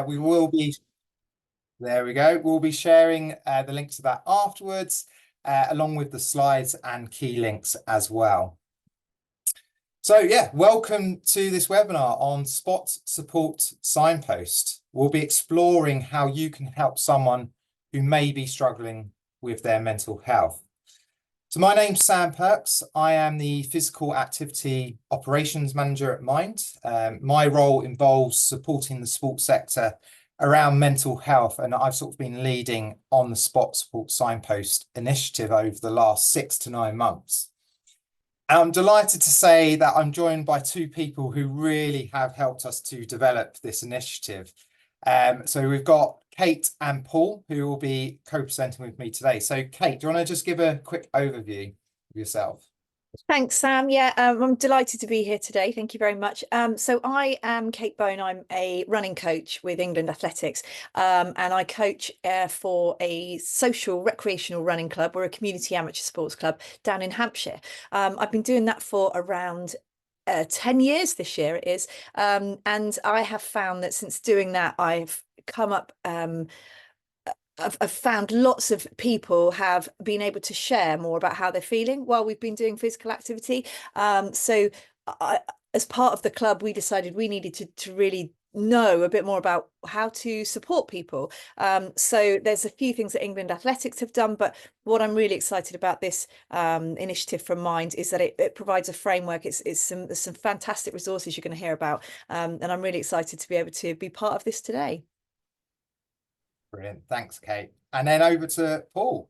We will be, there we go. We'll be sharing the link to that afterwards, along with the slides and key links as well. So yeah, welcome to this webinar on Spot Support Signpost. We'll be exploring how you can help someone who may be struggling with their mental health. So my name's Sam Perks. I am the Physical Activity Operations Manager at Mind. My role involves supporting the sports sector around mental health, and I've sort of been leading on the Spot Support Signpost initiative over the last 6 to 9 months. I'm delighted to say that I'm joined by two people who really have helped us to develop this initiative. So we've got Kate and Paul, who will be co-presenting with me today. So Kate, do you want to just give a quick overview of yourself? Thanks, Sam. Yeah, I'm delighted to be here today. Thank you very much. So I am Kate Bone. I'm a running coach with England Athletics, and I coach for a social recreational running club. We're a community amateur sports club down in Hampshire. I've been doing that for around 10 years this year it is. And I have found that since doing that, I've come up I've found lots of people have been able to share more about how they're feeling while we've been doing physical activity. So as part of the club, we decided we needed to really know a bit more about how to support people. So there's a few things that England Athletics have done, but what I'm really excited about this initiative from Mind is that it provides a framework. There's some fantastic resources you're going to hear about, and I'm really excited to be able to be part of this today. Brilliant. Thanks, Kate. And then over to Paul.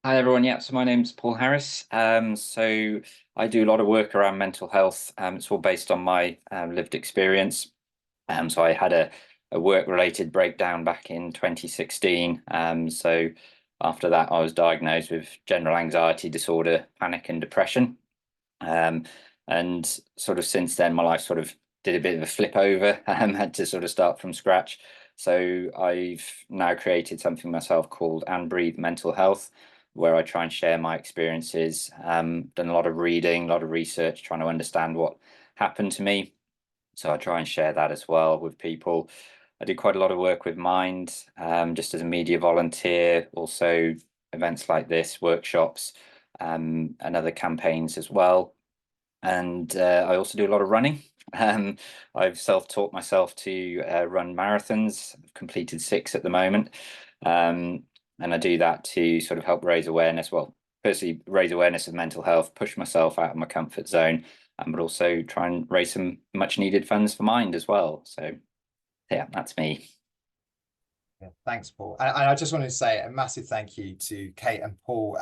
Hi everyone. Yeah, so my name's Paul Harris. So I do a lot of work around mental health. It's all based on my lived experience. So I had a work-related breakdown back in 2016. So after that, I was diagnosed with general anxiety disorder, panic and depression. And sort of since then, my life sort of did a bit of a flip over. Had to sort of start from scratch. So I've now created something myself called And Breathe Mental Health, where I try and share my experiences. Done a lot of reading, a lot of research, trying to understand what happened to me. So I try and share that as well with people. I do quite a lot of work with Mind, just as a media volunteer, also events like this, workshops, and other campaigns as well. And I also do a lot of running. I've self-taught myself to run marathons. I've completed 6 at the moment. And I do that to sort of help raise awareness. Well, firstly, raise awareness of mental health, push myself out of my comfort zone, but also try and raise some much needed funds for Mind as well. So yeah, that's me. Yeah, thanks, Paul. And I just wanted to say a massive thank you to Kate and Paul,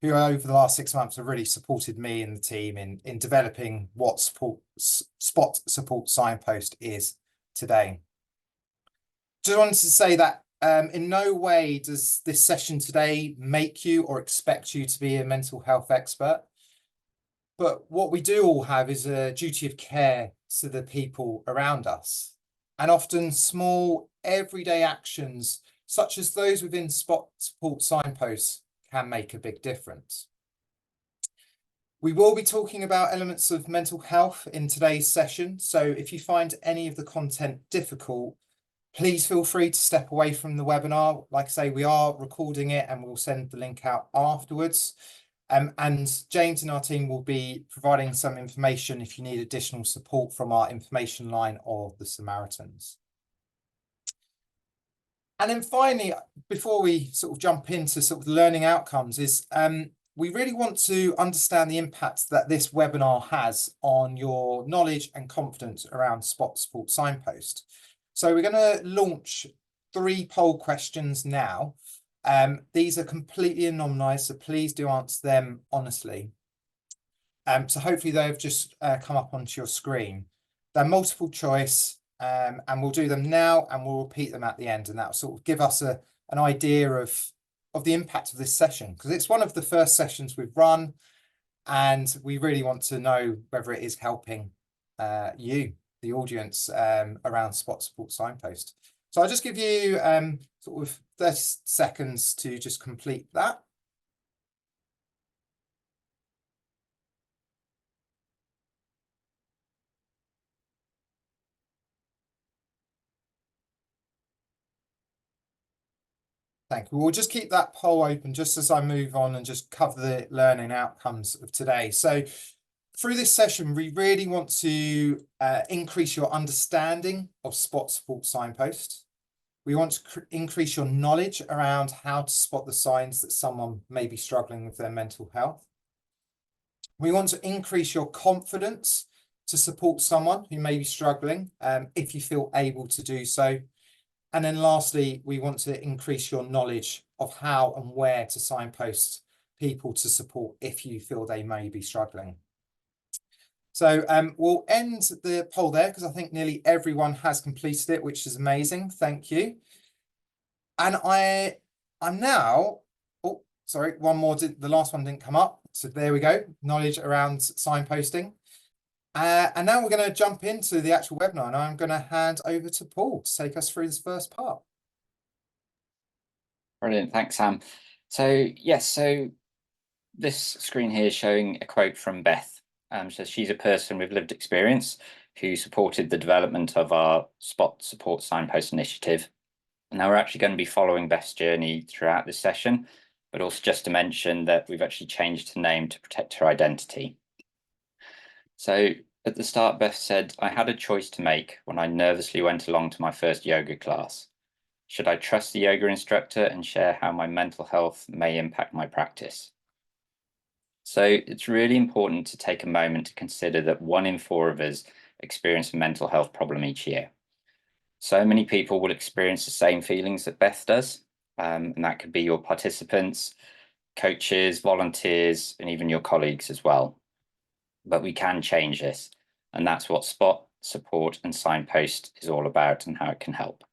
who over the last 6 months have really supported me and the team in developing what Spot Support Signpost is today. Just wanted to say that in no way does this session today make you or expect you to be a mental health expert. But what we do all have is a duty of care to the people around us. And often small everyday actions, such as those within Spot Support Signposts, can make a big difference. We will be talking about elements of mental health in today's session. So if you find any of the content difficult, please feel free to step away from the webinar. Like I say, we are recording it and we'll send the link out afterwards. And James and our team will be providing some information if you need additional support from our information line of the Samaritans. And then finally, before we sort of jump into sort of the learning outcomes, is we really want to understand the impact that this webinar has on your knowledge and confidence around Spot Support Signpost. So we're going to launch 3 poll questions now. These are completely anonymized, so please do answer them honestly. So hopefully they've just come up onto your screen. They're multiple choice, and we'll do them now and we'll repeat them at the end, and that'll sort of give us an idea of the impact of this session, because it's one of the first sessions we've run and we really want to know whether it is helping you, the audience, around Spot Support Signpost. So I'll just give you sort of 30 seconds to just complete that. Thank you. We'll just keep that poll open just as I move on and just cover the learning outcomes of today. So through this session, we really want to increase your understanding of spot support signposts. We want to increase your knowledge around how to spot the signs that someone may be struggling with their mental health. We want to increase your confidence to support someone who may be struggling, if you feel able to do so. And then lastly, we want to increase your knowledge of how and where to signpost people to support if you feel they may be struggling. So we'll end the poll there because I think nearly everyone has completed it, which is amazing. Thank you. And I'm now, oh, sorry, one more, the last one didn't come up. So there we go, knowledge around signposting. And now we're going to jump into the actual webinar, and I'm going to hand over to Paul to take us through this first part. Brilliant, thanks, Sam. So yes, so this screen here is showing a quote from Beth. So she's a person with lived experience who supported the development of our Spot Support Signpost initiative. Now we're actually going to be following Beth's journey throughout this session, but also just to mention that we've actually changed her name to protect her identity. So at the start, Beth said, "I had a choice to make when I nervously went along to my first yoga class. Should I trust the yoga instructor and share how my mental health may impact my practice?" So it's really important to take a moment to consider that 1 in 4 of us experience a mental health problem each year. So many people will experience the same feelings that Beth does, and that could be your participants, coaches, volunteers, and even your colleagues as well. But we can change this, and that's what Spot, Support and Signpost is all about and how it can help.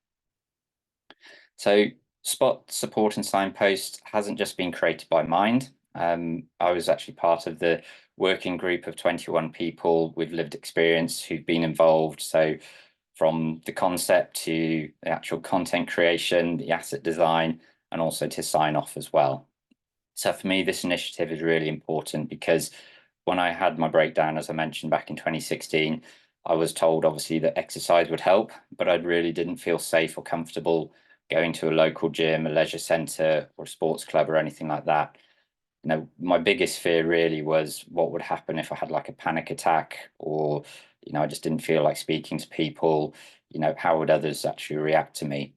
So Spot, Support and Signpost hasn't just been created by Mind. I was actually part of the working group of 21 people with lived experience who've been involved. So from the concept to the actual content creation, the asset design, and also to sign off as well. So for me, this initiative is really important because when I had my breakdown, as I mentioned back in 2016, I was told obviously that exercise would help, but I really didn't feel safe or comfortable going to a local gym, a leisure centre or a sports club or anything like that. You know, my biggest fear really was what would happen if I had like a panic attack, or, you know, I just didn't feel like speaking to people. You know, how would others actually react to me?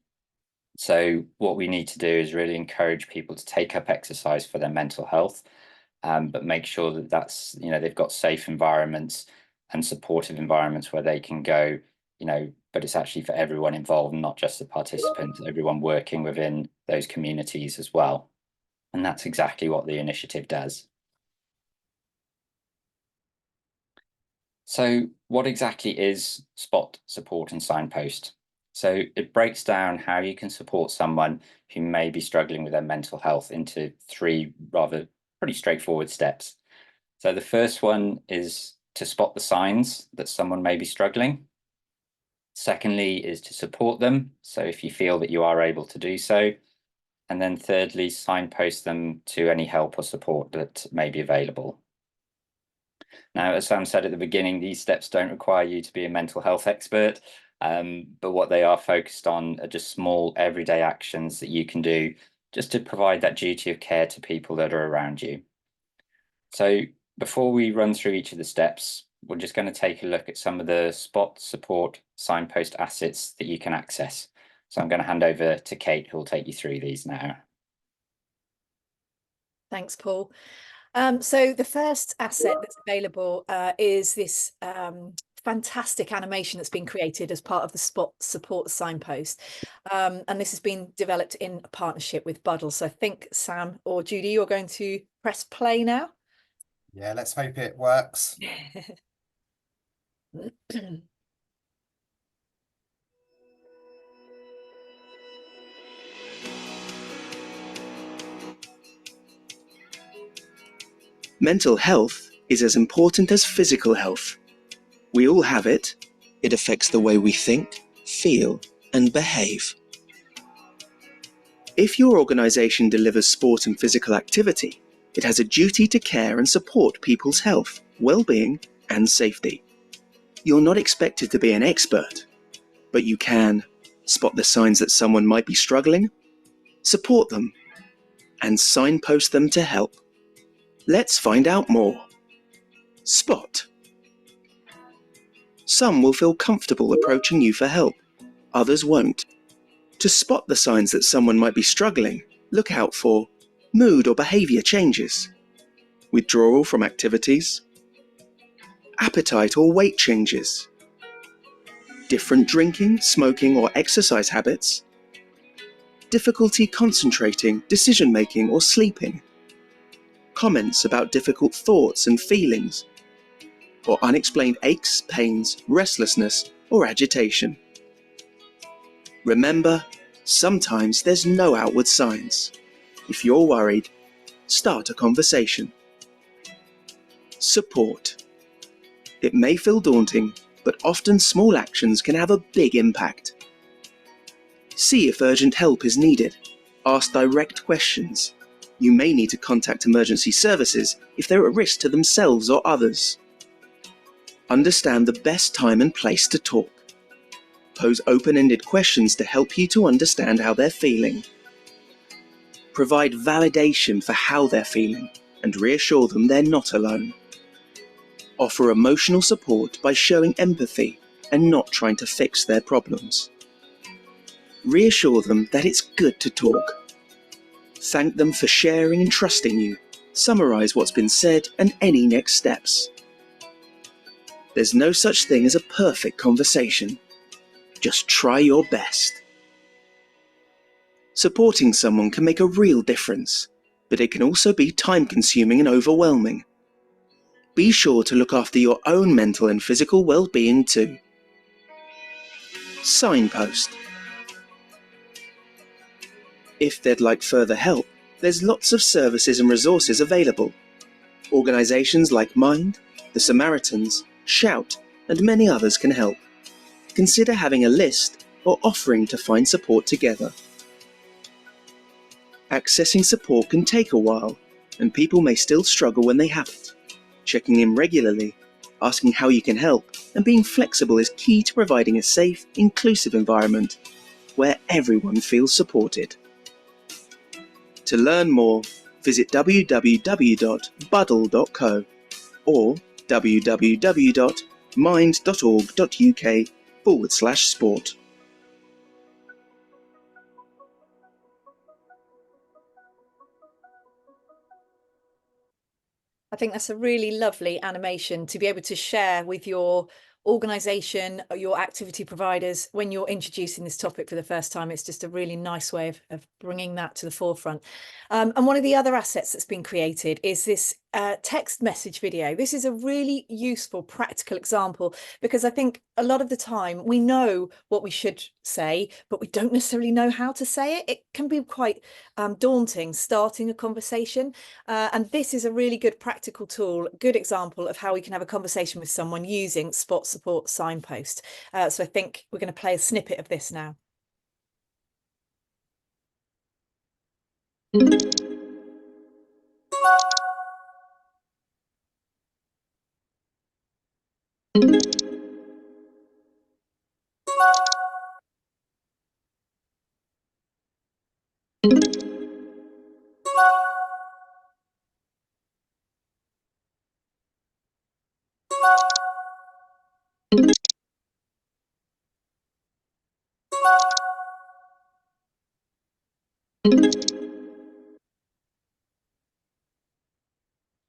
So what we need to do is really encourage people to take up exercise for their mental health, but make sure that that's, you know, they've got safe environments and supportive environments where they can go, you know, but it's actually for everyone involved, not just the participants, everyone working within those communities as well. And that's exactly what the initiative does. So what exactly is Spot, Support and Signpost? So it breaks down how you can support someone who may be struggling with their mental health into 3 rather pretty straightforward steps. So the first one is to spot the signs that someone may be struggling. Secondly is to support them. So if you feel that you are able to do so. And then thirdly, signpost them to any help or support that may be available. Now, as Sam said at the beginning, these steps don't require you to be a mental health expert, but what they are focused on are just small everyday actions that you can do just to provide that duty of care to people that are around you. So before we run through each of the steps, we're just going to take a look at some of the Spot, Support, Signpost assets that you can access. So I'm going to hand over to Kate, who will take you through these now. Thanks, Paul. So the first asset that's available is this fantastic animation that's been created as part of the Spot Support Signpost. And this has been developed in a partnership with Buddle. So I think Sam or Judy, you're going to press play now. Yeah, let's hope it works. Mental health is as important as physical health. We all have it. It affects the way we think, feel, and behave. If your organisation delivers sport and physical activity, it has a duty to care and support people's health, well-being, and safety. You're not expected to be an expert, but you can spot the signs that someone might be struggling, support them, and signpost them to help. Let's find out more. Spot. Some will feel comfortable approaching you for help, others won't. To spot the signs that someone might be struggling, look out for mood or behaviour changes, withdrawal from activities, appetite or weight changes, different drinking, smoking or exercise habits, difficulty concentrating, decision-making or sleeping, comments about difficult thoughts and feelings, or unexplained aches, pains, restlessness or agitation. Remember, sometimes there's no outward signs. If you're worried, start a conversation. Support. It may feel daunting, but often small actions can have a big impact. See if urgent help is needed. Ask direct questions. You may need to contact emergency services if they're at risk to themselves or others. Understand the best time and place to talk. Pose open-ended questions to help you to understand how they're feeling. Provide validation for how they're feeling and reassure them they're not alone. Offer emotional support by showing empathy and not trying to fix their problems. Reassure them that it's good to talk. Thank them for sharing and trusting you. Summarize what's been said and any next steps. There's no such thing as a perfect conversation. Just try your best. Supporting someone can make a real difference, but it can also be time-consuming and overwhelming. Be sure to look after your own mental and physical well-being too. Signpost. If they'd like further help, there's lots of services and resources available. Organisations like Mind, the Samaritans, Shout, and many others can help. Consider having a list or offering to find support together. Accessing support can take a while, and people may still struggle when they haven't. Checking in regularly, asking how you can help, and being flexible is key to providing a safe, inclusive environment where everyone feels supported. To learn more, visit www.buddle.co or www.mind.org.uk/sport. I think that's a really lovely animation to be able to share with your organisation, your activity providers, when you're introducing this topic for the first time. It's just a really nice way of bringing that to the forefront. And one of the other assets that's been created is this text message video. This is a really useful, practical example, because I think a lot of the time we know what we should say, but we don't necessarily know how to say it. It can be quite daunting starting a conversation. And this is a really good practical tool, good example of how we can have a conversation with someone using Spot Support Signpost. So I think we're going to play a snippet of this now.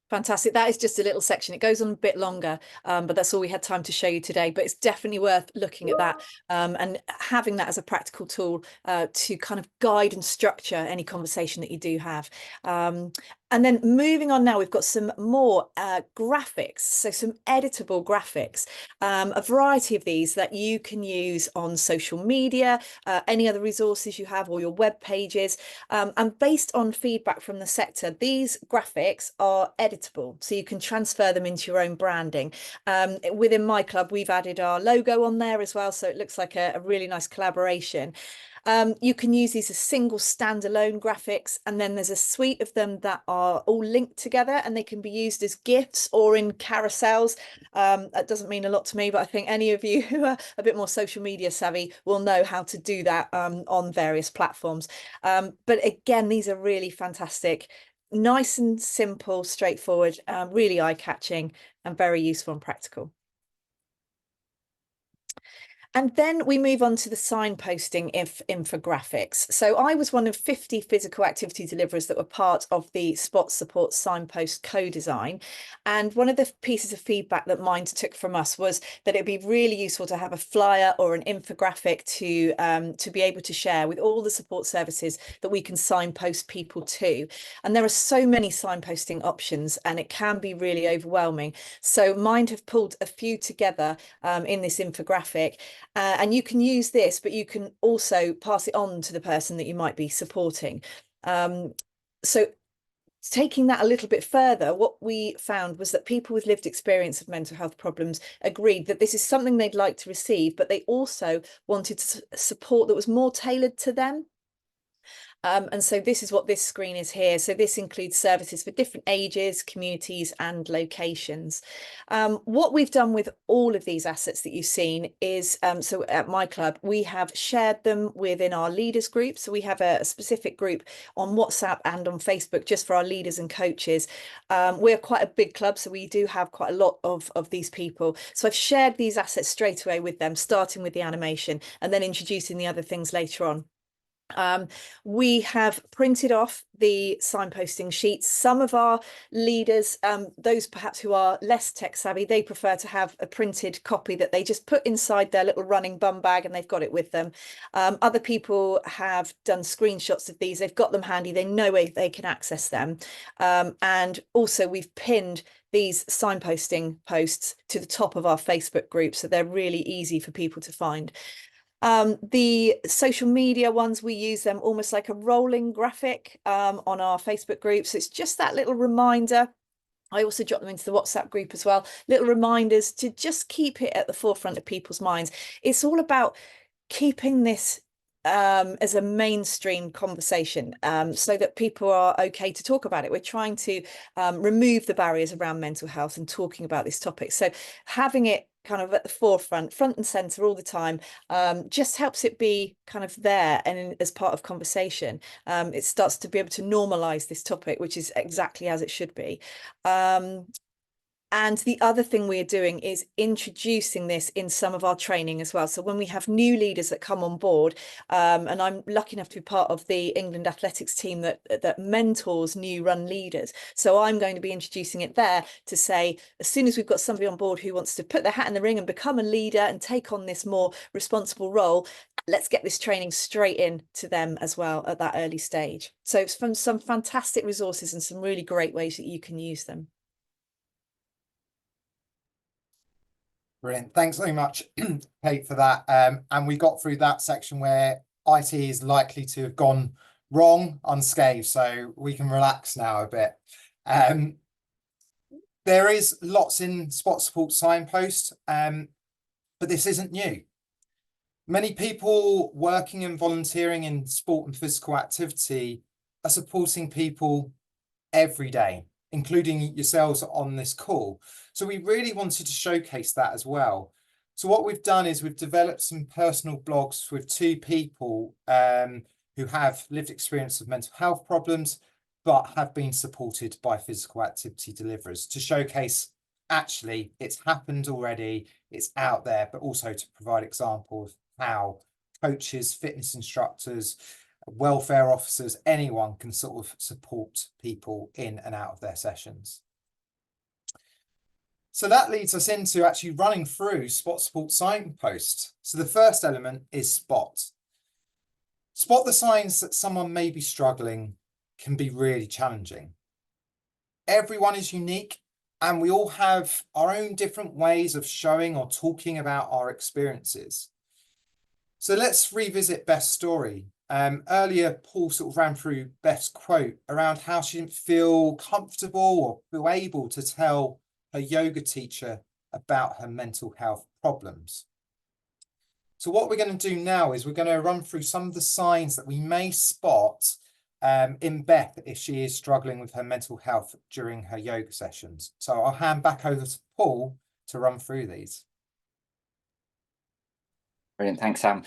Fantastic. That is just a little section. It goes on a bit longer, but that's all we had time to show you today. But it's definitely worth looking at that and having that as a practical tool to kind of guide and structure any conversation that you do have. And then moving on now, we've got some more graphics, so some editable graphics, a variety of these that you can use on social media, any other resources you have, or your web pages. And based on feedback from the sector, these graphics are editable, so you can transfer them into your own branding. Within my club, we've added our logo on there as well, so it looks like a really nice collaboration. You can use these as single standalone graphics, and then there's a suite of them that are all linked together, and they can be used as GIFs or in carousels. That doesn't mean a lot to me, but I think any of you who are a bit more social media savvy will know how to do that on various platforms. But again, these are really fantastic, nice and simple, straightforward, really eye-catching and very useful and practical. And then we move on to the signposting infographics. So I was one of 50 physical activity deliverers that were part of the Spot Support Signpost co-design. And one of the pieces of feedback that Mind took from us was that it'd be really useful to have a flyer or an infographic to be able to share with all the support services that we can signpost people to. And there are so many signposting options, and it can be really overwhelming. So Mind have pulled a few together in this infographic. And you can use this, but you can also pass it on to the person that you might be supporting. So taking that a little bit further, what we found was that people with lived experience of mental health problems agreed that this is something they'd like to receive, but they also wanted support that was more tailored to them. And so this is what this screen is here. So this includes services for different ages, communities and locations. What we've done with all of these assets that you've seen is, so at my club, we have shared them within our leaders group. So we have a specific group on WhatsApp and on Facebook just for our leaders and coaches. We're quite a big club, so we do have quite a lot of these people. So I've shared these assets straight away with them, starting with the animation and then introducing the other things later on. We have printed off the signposting sheets. Some of our leaders, those perhaps who are less tech savvy, they prefer to have a printed copy that they just put inside their little running bum bag and they've got it with them. Other people have done screenshots of these. They've got them handy. They know where they can access them. And also we've pinned these signposting posts to the top of our Facebook group, so they're really easy for people to find. The social media ones, we use them almost like a rolling graphic on our Facebook group. So it's just that little reminder. I also drop them into the WhatsApp group as well. Little reminders to just keep it at the forefront of people's minds. It's all about keeping this as a mainstream conversation so that people are okay to talk about it. We're trying to remove the barriers around mental health and talking about this topic. So having it kind of at the forefront, front and center all the time, just helps it be kind of there and as part of conversation. It starts to be able to normalize this topic, which is exactly as it should be. And the other thing we're doing is introducing this in some of our training as well. So when we have new leaders that come on board, and I'm lucky enough to be part of the England athletics team that mentors new run leaders. So I'm going to be introducing it there to say, as soon as we've got somebody on board who wants to put their hat in the ring and become a leader and take on this more responsible role, let's get this training straight in to them as well at that early stage. So it's from some fantastic resources and some really great ways that you can use them. Brilliant. Thanks very much, Kate, for that. And we got through that section where IT is likely to have gone wrong unscathed, so we can relax now a bit. There is lots in Spot Support Signpost, but this isn't new. Many people working and volunteering in sport and physical activity are supporting people every day, including yourselves on this call. So we really wanted to showcase that as well. So what we've done is we've developed some personal blogs with two people who have lived experience of mental health problems, but have been supported by physical activity deliverers to showcase actually it's happened already, it's out there, but also to provide examples of how coaches, fitness instructors, welfare officers, anyone can sort of support people in and out of their sessions. So that leads us into actually running through Spot Support Signpost. So the first element is spot. Spot the signs that someone may be struggling can be really challenging. Everyone is unique and we all have our own different ways of showing or talking about our experiences. So let's revisit Beth's story. Earlier, Paul sort of ran through Beth's quote around how she didn't feel comfortable or feel able to tell her yoga teacher about her mental health problems. So what we're going to do now is we're going to run through some of the signs that we may spot in Beth if she is struggling with her mental health during her yoga sessions. So I'll hand back over to Paul to run through these. Brilliant, thanks, Sam.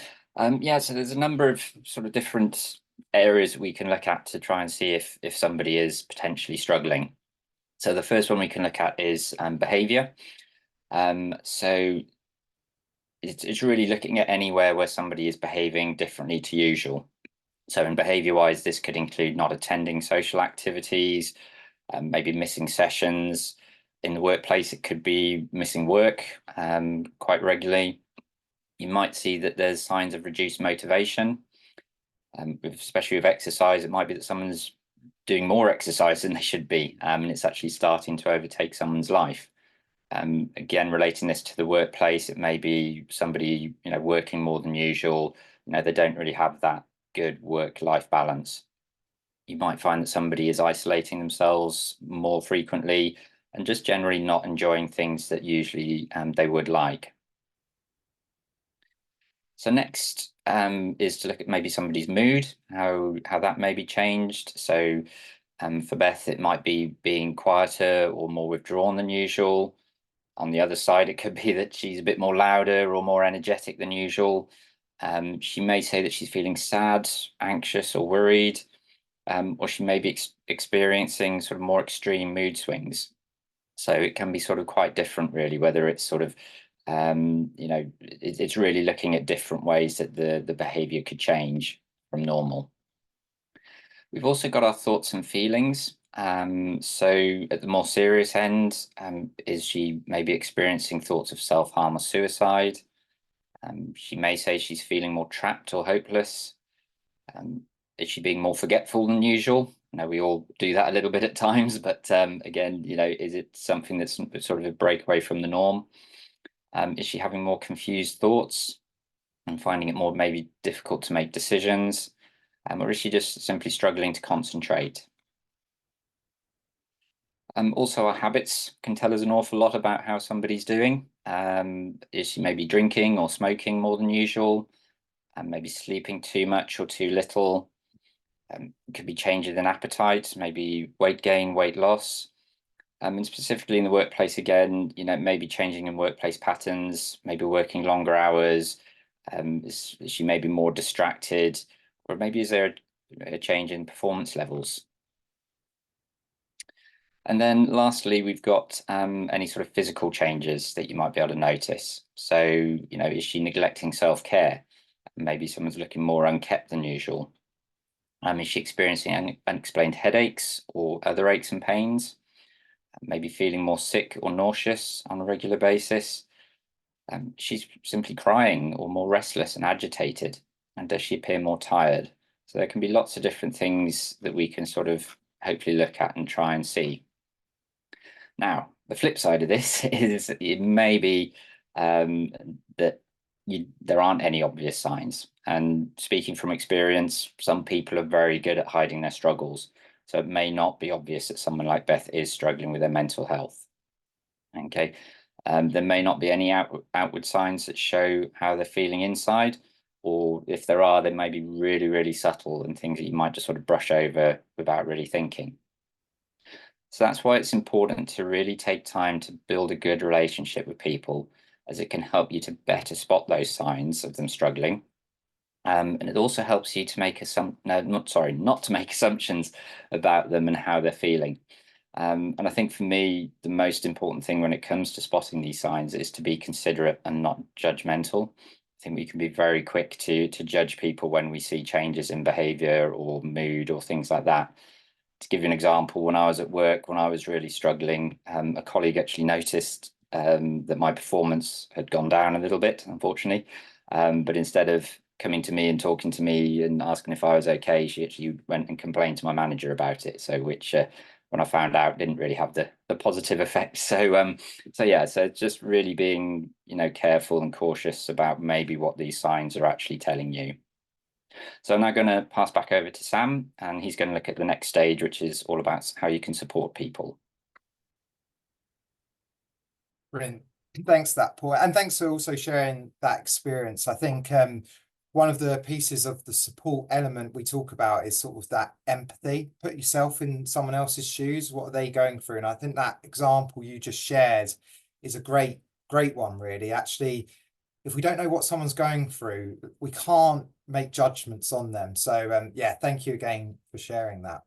Yeah, so there's a number of sort of different areas we can look at to try and see if somebody is potentially struggling. So the first one we can look at is behavior. So it's really looking at anywhere where somebody is behaving differently to usual. So in behavior wise, this could include not attending social activities, maybe missing sessions. In the workplace, it could be missing work quite regularly. You might see that there's signs of reduced motivation, especially with exercise. It might be that someone's doing more exercise than they should be, and it's actually starting to overtake someone's life. Again, relating this to the workplace, it may be somebody, working more than usual. They don't really have that good work-life balance. You might find that somebody is isolating themselves more frequently and just generally not enjoying things that usually they would like. So next is to look at maybe somebody's mood, how that may be changed. So for Beth, it might be being quieter or more withdrawn than usual. On the other side, it could be that she's a bit more louder or more energetic than usual. She may say that she's feeling sad, anxious, or worried, or she may be experiencing sort of more extreme mood swings. So it can be sort of quite different, really, whether it's sort of, it's really looking at different ways that the behavior could change from normal. We've also got our thoughts and feelings. So at the more serious end, is she maybe experiencing thoughts of self-harm or suicide? She may say she's feeling more trapped or hopeless. Is she being more forgetful than usual? We all do that a little bit at times, but again, is it something that's sort of a breakaway from the norm? Is she having more confused thoughts and finding it more maybe difficult to make decisions? Or is she just simply struggling to concentrate? Also, our habits can tell us an awful lot about how somebody's doing. Is she maybe drinking or smoking more than usual? And maybe sleeping too much or too little? Could be changes in appetite, maybe weight gain, weight loss. And specifically in the workplace, again, maybe changing in workplace patterns, maybe working longer hours. Is she maybe more distracted? Or maybe is there a change in performance levels? And then lastly, we've got any sort of physical changes that you might be able to notice. So, is she neglecting self-care? Maybe someone's looking more unkept than usual. Is she experiencing unexplained headaches or other aches and pains? Maybe feeling more sick or nauseous on a regular basis? She's simply crying or more restless and agitated. And does she appear more tired? So there can be lots of different things that we can sort of hopefully look at and try and see. Now, the flip side of this is it may be that there aren't any obvious signs. And speaking from experience, some people are very good at hiding their struggles. So it may not be obvious that someone like Beth is struggling with their mental health. Okay. There may not be any outward signs that show how they're feeling inside, or if there are, they may be really, really subtle and things that you might just sort of brush over without really thinking. So that's why it's important to really take time to build a good relationship with people, as it can help you to better spot those signs of them struggling. And it also helps you to make not to make assumptions about them and how they're feeling. And I think for me, the most important thing when it comes to spotting these signs is to be considerate and not judgmental. I think we can be very quick to judge people when we see changes in behavior or mood or things like that. To give you an example, when I was at work, when I was really struggling, a colleague actually noticed that my performance had gone down a little bit, unfortunately. But instead of coming to me and talking to me and asking if I was okay, she actually went and complained to my manager about it. So which when I found out, didn't really have the positive effect. So so just really being careful and cautious about maybe what these signs are actually telling you. So I'm now going to pass back over to Sam, and he's going to look at the next stage, which is all about how you can support people. Brilliant. Thanks for that, Paul. And thanks for also sharing that experience. I think one of the pieces of the support element we talk about is sort of that empathy. Put yourself in someone else's shoes. What are they going through? And I think that example you just shared is a great one, really. Actually, if we don't know what someone's going through, we can't make judgments on them. So yeah, thank you again for sharing that.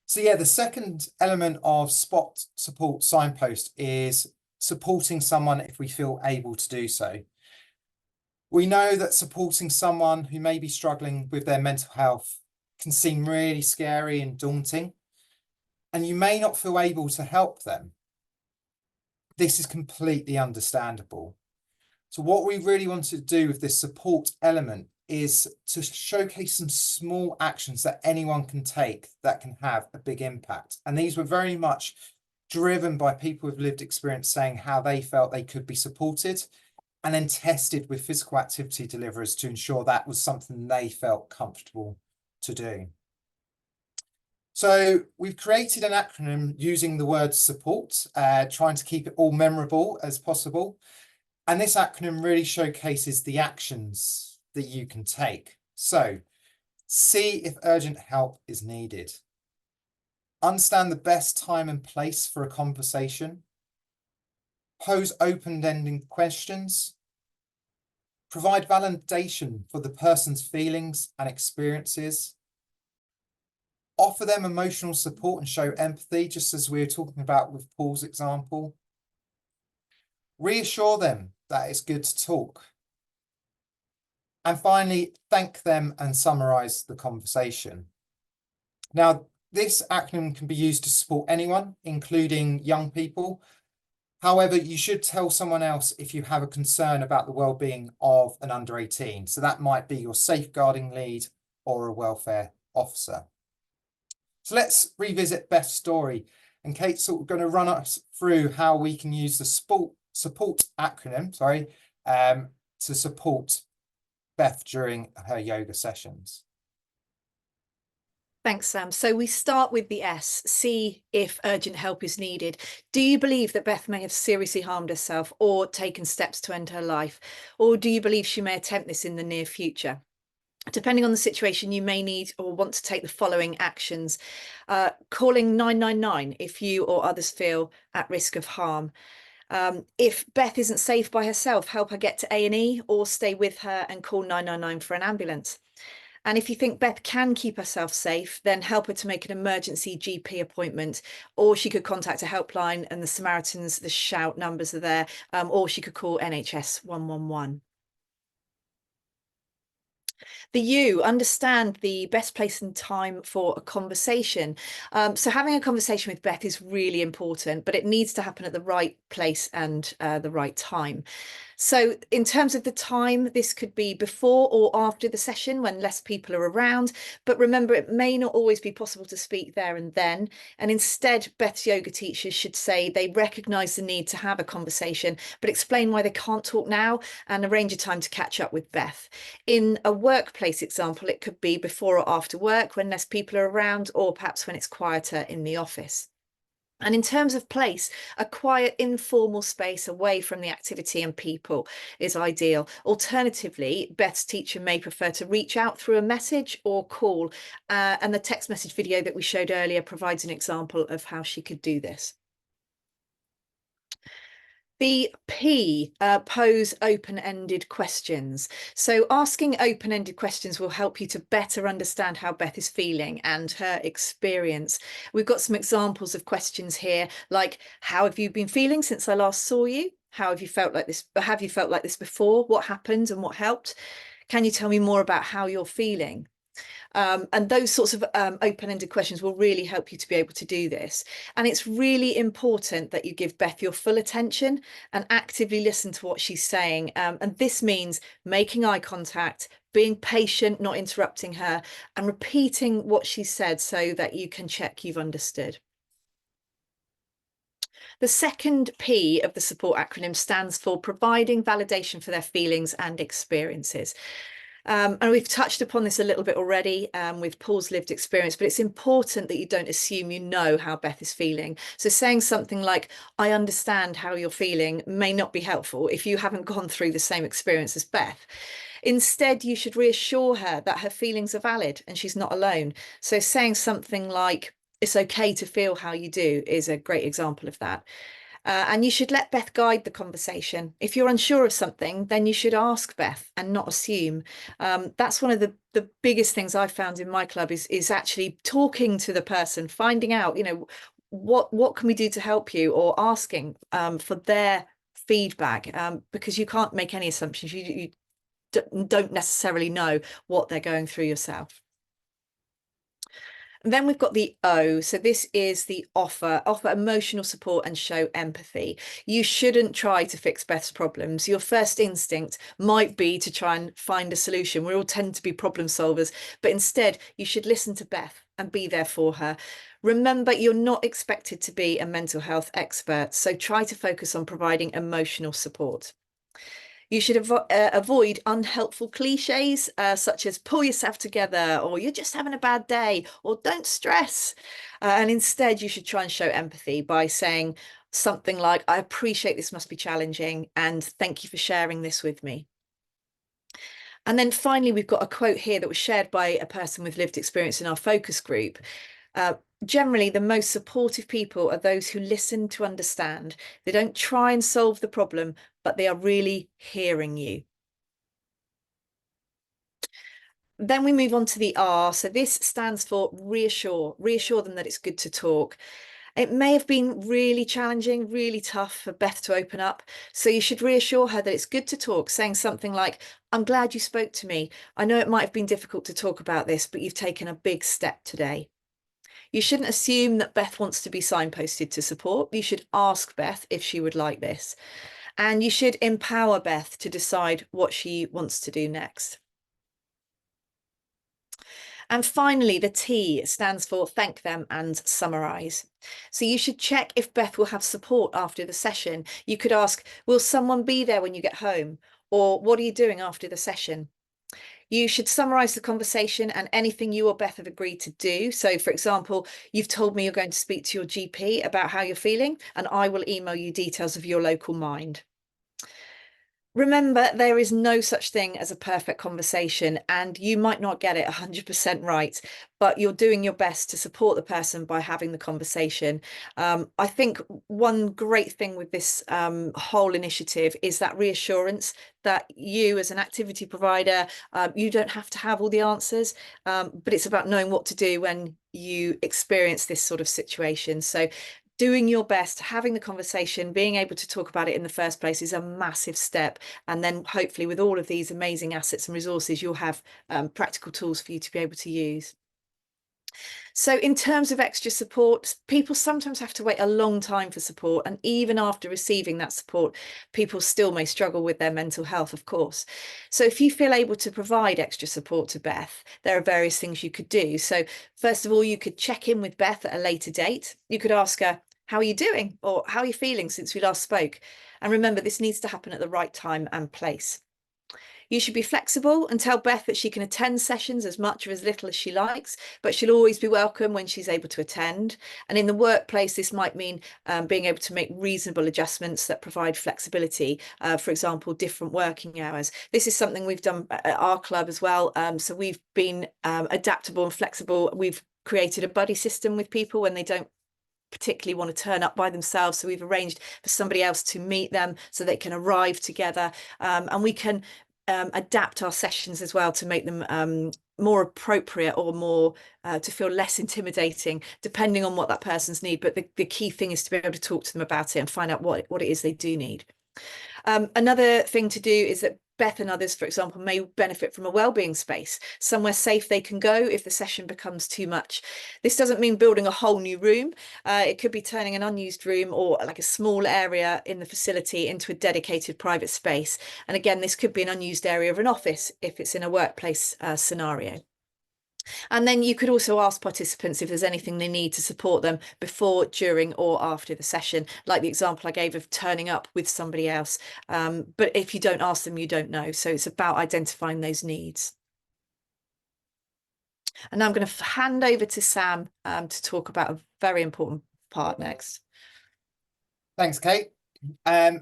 So yeah, the second element of spot support signpost is supporting someone if we feel able to do so. We know that supporting someone who may be struggling with their mental health can seem really scary and daunting, and you may not feel able to help them. This is completely understandable. So what we really want to do with this support element is to showcase some small actions that anyone can take that can have a big impact. And these were very much driven by people with lived experience saying how they felt they could be supported, and then tested with physical activity deliverers to ensure that was something they felt comfortable to do. So we've created an acronym using the word support, trying to keep it all memorable as possible. And this acronym really showcases the actions that you can take. So see if urgent help is needed. Understand the best time and place for a conversation. Pose open-ended questions. Provide validation for the person's feelings and experiences. Offer them emotional support and show empathy, just as we were talking about with Paul's example. Reassure them that it's good to talk. And finally, thank them and summarize the conversation. Now, this acronym can be used to support anyone, including young people. However, you should tell someone else if you have a concern about the well-being of an under 18. So that might be your safeguarding lead or a welfare officer. So let's revisit Beth's story. And Kate's sort of going to run us through how we can use the support acronym, to support Beth during her yoga sessions. Thanks, Sam. So we start with the S, see if urgent help is needed. Do you believe that Beth may have seriously harmed herself or taken steps to end her life? Or do you believe she may attempt this in the near future? Depending on the situation, you may need or want to take the following actions. Calling 999 if you or others feel at risk of harm. If Beth isn't safe by herself, help her get to A&E or stay with her and call 999 for an ambulance. And if you think Beth can keep herself safe, then help her to make an emergency GP appointment, or she could contact a helpline and the Samaritans, the shout numbers are there, or she could call NHS 111. The U, understand the best place and time for a conversation. So having a conversation with Beth is really important, but it needs to happen at the right place and the right time. So in terms of the time, this could be before or after the session when less people are around. But remember, it may not always be possible to speak there and then. And instead, Beth's yoga teachers should say they recognise the need to have a conversation, but explain why they can't talk now and arrange a time to catch up with Beth. In a workplace example, it could be before or after work when less people are around, or perhaps when it's quieter in the office. And in terms of place, a quiet, informal space away from the activity and people is ideal. Alternatively, Beth's teacher may prefer to reach out through a message or call, and the text message video that we showed earlier provides an example of how she could do this. The P, pose open-ended questions. So asking open-ended questions will help you to better understand how Beth is feeling and her experience. We've got some examples of questions here, like, how have you been feeling since I last saw you? How have you felt like this? Have you felt like this before? What happened and what helped? Can you tell me more about how you're feeling? And those sorts of open-ended questions will really help you to be able to do this. And it's really important that you give Beth your full attention and actively listen to what she's saying. And this means making eye contact, being patient, not interrupting her, and repeating what she said so that you can check you've understood. The second P of the support acronym stands for providing validation for their feelings and experiences. And we've touched upon this a little bit already with Paul's lived experience, but it's important that you don't assume you know how Beth is feeling. So saying something like, I understand how you're feeling, may not be helpful if you haven't gone through the same experience as Beth. Instead, you should reassure her that her feelings are valid and she's not alone. So saying something like, it's okay to feel how you do is a great example of that. And you should let Beth guide the conversation. If you're unsure of something, then you should ask Beth and not assume. That's one of the biggest things I've found in my club is actually talking to the person, finding out, what can we do to help you, or asking for their feedback, because you can't make any assumptions. You don't necessarily know what they're going through yourself. And then we've got the O. So this is the offer emotional support and show empathy. You shouldn't try to fix Beth's problems. Your first instinct might be to try and find a solution. We all tend to be problem solvers, but instead you should listen to Beth and be there for her. Remember, you're not expected to be a mental health expert, so try to focus on providing emotional support. You should avoid unhelpful cliches such as pull yourself together, or you're just having a bad day, or don't stress. And instead, you should try and show empathy by saying something like, I appreciate this must be challenging, and thank you for sharing this with me. And then finally, we've got a quote here that was shared by a person with lived experience in our focus group. Generally, the most supportive people are those who listen to understand. They don't try and solve the problem, but they are really hearing you. Then we move on to the R. So this stands for reassure. Reassure them that it's good to talk. It may have been really challenging, really tough for Beth to open up. So you should reassure her that it's good to talk, saying something like, I'm glad you spoke to me. I know it might have been difficult to talk about this, but you've taken a big step today. You shouldn't assume that Beth wants to be signposted to support. You should ask Beth if she would like this. And you should empower Beth to decide what she wants to do next. And finally, the T stands for thank them and summarise. So you should check if Beth will have support after the session. You could ask, will someone be there when you get home? Or what are you doing after the session? You should summarise the conversation and anything you or Beth have agreed to do. So, for example, you've told me you're going to speak to your GP about how you're feeling, and I will email you details of your local mind. Remember, there is no such thing as a perfect conversation, and you might not get it 100% right, but you're doing your best to support the person by having the conversation. I think one great thing with this whole initiative is that reassurance that you as an activity provider, you don't have to have all the answers, but it's about knowing what to do when you experience this sort of situation. So doing your best, having the conversation, being able to talk about it in the first place is a massive step. And then hopefully with all of these amazing assets and resources, you'll have practical tools for you to be able to use. So in terms of extra support, people sometimes have to wait a long time for support. And even after receiving that support, people still may struggle with their mental health, of course. So if you feel able to provide extra support to Beth, there are various things you could do. So first of all, you could check in with Beth at a later date. You could ask her, how are you doing? Or how are you feeling since we last spoke? And remember, this needs to happen at the right time and place. You should be flexible and tell Beth that she can attend sessions as much or as little as she likes, but she'll always be welcome when she's able to attend. And in the workplace, this might mean being able to make reasonable adjustments that provide flexibility. For example, different working hours. This is something we've done at our club as well. So we've been adaptable and flexible. We've created a buddy system with people when they don't particularly want to turn up by themselves. So we've arranged for somebody else to meet them so they can arrive together, and we can adapt our sessions as well to make them more appropriate or more to feel less intimidating, depending on what that person's need. But the key thing is to be able to talk to them about it and find out what it is they do need. Another thing to do is that Beth and others, for example, may benefit from a wellbeing space, somewhere safe they can go if the session becomes too much. This doesn't mean building a whole new room. It could be turning an unused room or like a small area in the facility into a dedicated private space. And again, this could be an unused area of an office if it's in a workplace scenario. And then you could also ask participants if there's anything they need to support them before, during, or after the session, like the example I gave of turning up with somebody else. But if you don't ask them, you don't know. So it's about identifying those needs. And now I'm going to hand over to Sam to talk about a very important part next. Thanks, Kate.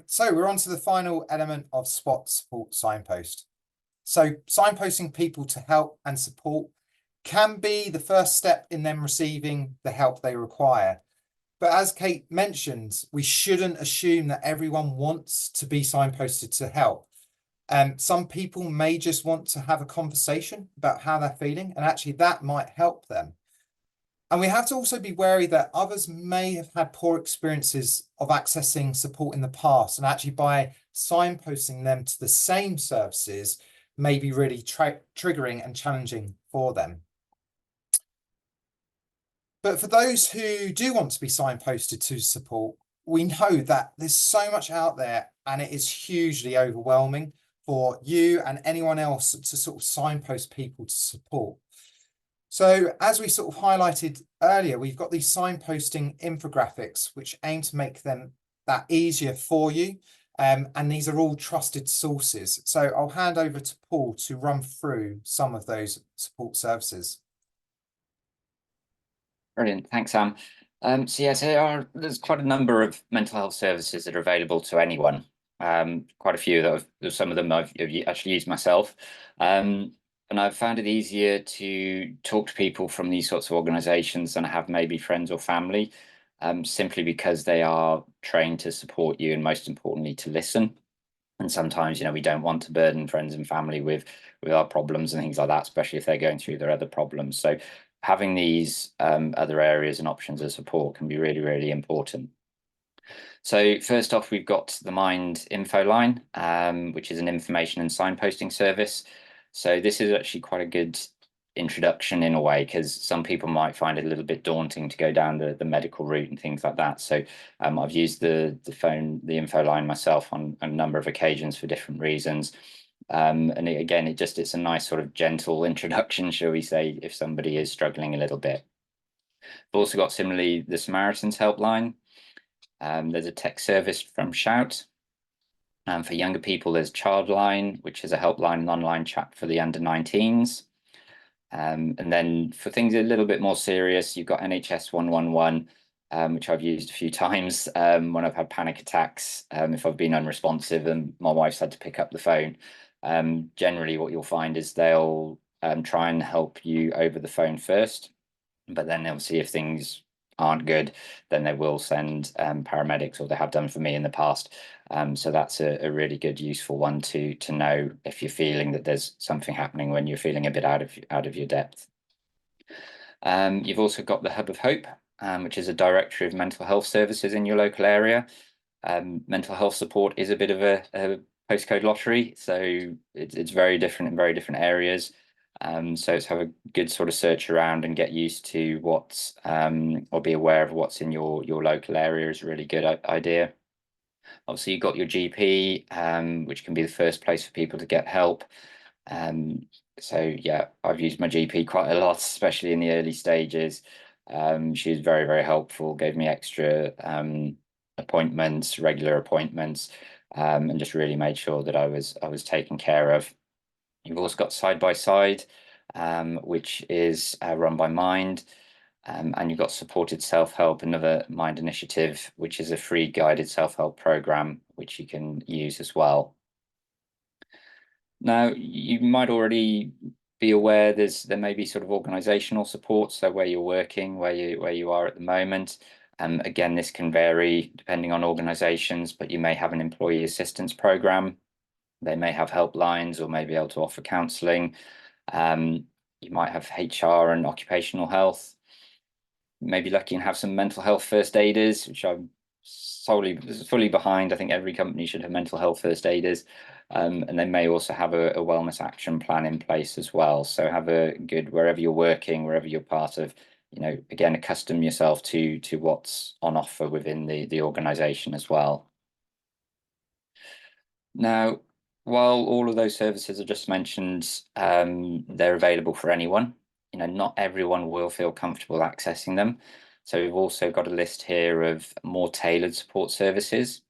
So we're on to the final element of SPOT support signpost. So signposting people to help and support can be the first step in them receiving the help they require. But as Kate mentioned, we shouldn't assume that everyone wants to be signposted to help. Some people may just want to have a conversation about how they're feeling, and actually that might help them. And we have to also be wary that others may have had poor experiences of accessing support in the past, and actually by signposting them to the same services may be really triggering and challenging for them. But for those who do want to be signposted to support, we know that there's so much out there and it is hugely overwhelming for you and anyone else to sort of signpost people to support. So as we sort of highlighted earlier, we've got these signposting infographics which aim to make them that easier for you. And these are all trusted sources. So I'll hand over to Paul to run through some of those support services. Brilliant, thanks, Sam. So yes, there's quite a number of mental health services that are available to anyone. Quite a few some of them I've actually used myself. And I've found it easier to talk to people from these sorts of organizations than I have maybe friends or family, simply because they are trained to support you and most importantly to listen. And sometimes, we don't want to burden friends and family with our problems and things like that, especially if they're going through their other problems. So having these other areas and options of support can be really, really important. So first off, we've got the Mind info line, which is an information and signposting service. So this is actually quite a good introduction in a way, because some people might find it a little bit daunting to go down the medical route and things like that. So I've used the info line myself on a number of occasions for different reasons. And it's a nice sort of gentle introduction, shall we say, if somebody is struggling a little bit. We've also got similarly the Samaritans helpline. There's a text service from Shout. For younger people, there's Childline, which is a helpline and online chat for the under 19s. And then for things a little bit more serious, you've got NHS 111, which I've used a few times when I've had panic attacks, if I've been unresponsive and my wife's had to pick up the phone. Generally, what you'll find is they'll try and help you over the phone first, but then obviously if things aren't good, then they will send paramedics, or they have done for me in the past. So that's a really good, useful one to know if you're feeling that there's something happening when you're feeling a bit out of your depth. You've also got the Hub of Hope, which is a directory of mental health services in your local area. Mental health support is a bit of a postcode lottery, so it's very different in very different areas. So to have a good sort of search around and get used to what's or be aware of what's in your local area is a really good idea. Obviously, you've got your GP, which can be the first place for people to get help. So yeah, I've used my GP quite a lot, especially in the early stages. She was very, very helpful, gave me extra appointments, regular appointments, and just really made sure that I was taken care of. You've also got Side by Side, which is run by Mind, and you've got Supported Self-Help, another Mind initiative, which is a free guided self-help program, which you can use as well. Now, you might already be aware there may be sort of organizational support, so where you're working, where you are at the moment. Again, this can vary depending on organizations, but you may have an employee assistance program. They may have helplines or may be able to offer counselling. You might have HR and occupational health. You may be lucky and have some mental health first aiders, which I'm fully behind. I think every company should have mental health first aiders. And they may also have a wellness action plan in place as well. So have a good, wherever you're working, wherever you're part of, again, accustom yourself to what's on offer within the organization as well. Now, while all of those services I just mentioned, they're available for anyone, not everyone will feel comfortable accessing them. So we've also got a list here of more tailored support services.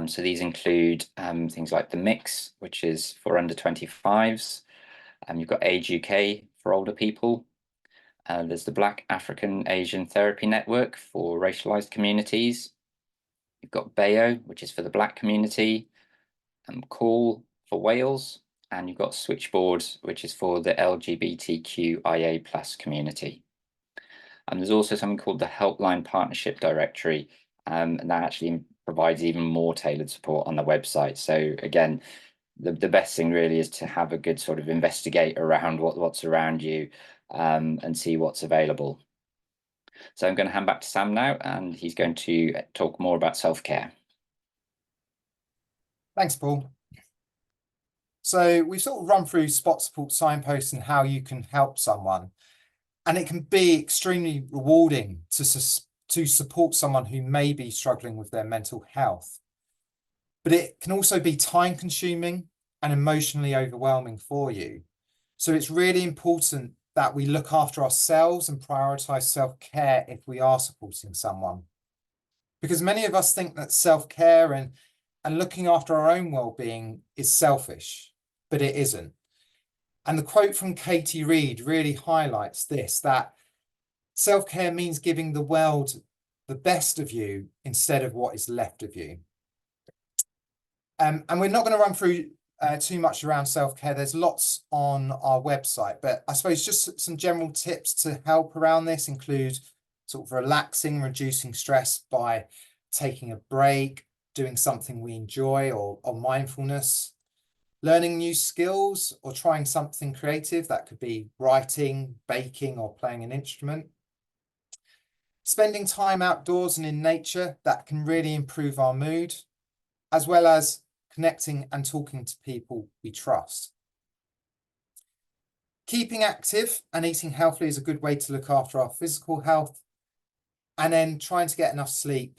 So these include things like the Mix, which is for under 25s. You've got Age UK for older people, There's the Black African Asian Therapy Network for racialized communities. You've got BAYO, which is for the Black community, and Call for Wales, and you've got Switchboard, which is for the LGBTQIA+ community. And there's also something called the Helpline Partnership Directory, and that actually provides even more tailored support on the website. So again, the best thing really is to have a good sort of investigate around what's around you, and see what's available. So I'm going to hand back to Sam now, and he's going to talk more about self-care. Thanks, Paul. So we've sort of run through Spot Support Signpost and how you can help someone. And it can be extremely rewarding to support someone who may be struggling with their mental health. But it can also be time consuming and emotionally overwhelming for you. So it's really important that we look after ourselves and prioritize self-care if we are supporting someone. Because many of us think that self-care and looking after our own well-being is selfish, but it isn't. And the quote from Katie Reed really highlights this, that self-care means giving the world the best of you instead of what is left of you. And we're not going to run through too much around self-care. There's lots on our website, but I suppose just some general tips to help around this include sort of relaxing, reducing stress by taking a break, doing something we enjoy, or mindfulness, learning new skills or trying something creative. That could be writing, baking, or playing an instrument. Spending time outdoors and in nature, that can really improve our mood, as well as connecting and talking to people we trust. Keeping active and eating healthily is a good way to look after our physical health. And then trying to get enough sleep.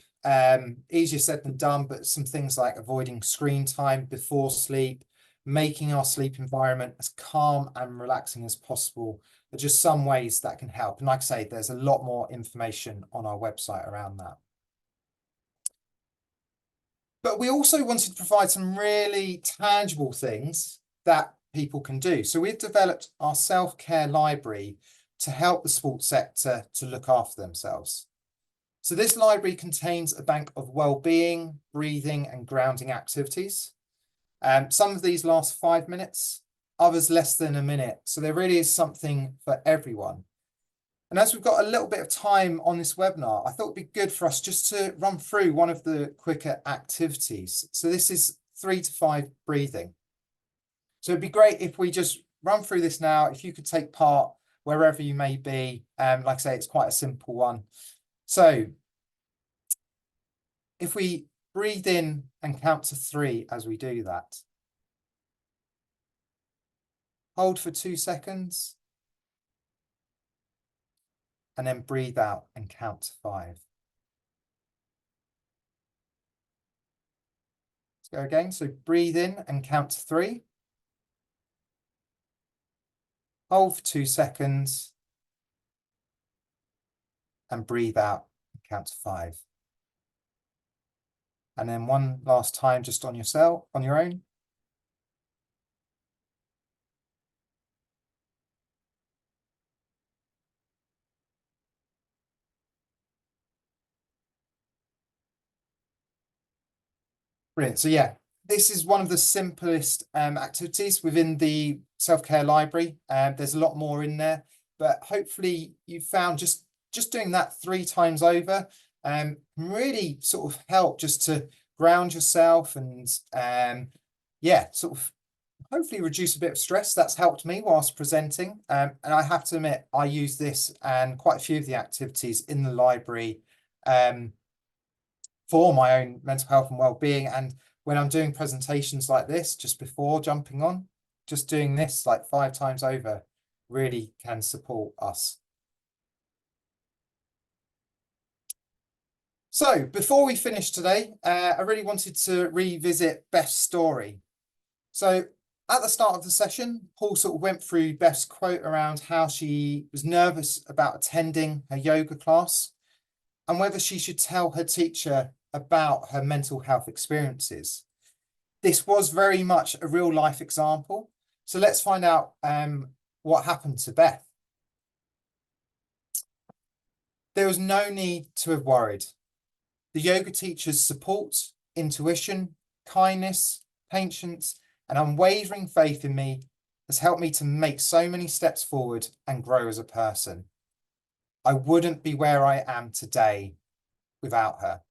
Easier said than done, but some things like avoiding screen time before sleep, making our sleep environment as calm and relaxing as possible are just some ways that can help. And like I say, there's a lot more information on our website around that. But we also wanted to provide some really tangible things that people can do. So we've developed our self-care library to help the sports sector to look after themselves. So this library contains a bank of well-being, breathing and grounding activities. Some of these last 5 minutes, others less than a minute. So there really is something for everyone. And as we've got a little bit of time on this webinar, I thought it'd be good for us just to run through one of the quicker activities. So this is 3 to 5 breathing. So it'd be great if we just run through this now. If you could take part wherever you may be. Like I say, it's quite a simple one. So if we breathe in and count to 3 as we do that. Hold for 2 seconds. And then breathe out and count to 5. Let's go again. So breathe in and count to 3. Hold for 2 seconds. And breathe out and count to 5. And then one last time just on yourself, on your own. Brilliant. So yeah, this is one of the simplest activities within the self-care library. There's a lot more in there, but hopefully you found just doing that 3 times over can really sort of help just to ground yourself and yeah, sort of hopefully reduce a bit of stress. That's helped me whilst presenting. And I have to admit, I use this and quite a few of the activities in the library for my own mental health and well-being. And when I'm doing presentations like this, just before jumping on, just doing this like 5 times over really can support us. So before we finish today, I really wanted to revisit Beth's story. So at the start of the session, Paul sort of went through Beth's quote around how she was nervous about attending her yoga class and whether she should tell her teacher about her mental health experiences. This was very much a real life example. So let's find out what happened to Beth. There was no need to have worried. The yoga teacher's support, intuition, kindness, patience, and unwavering faith in me has helped me to make so many steps forward and grow as a person. I wouldn't be where I am today without her.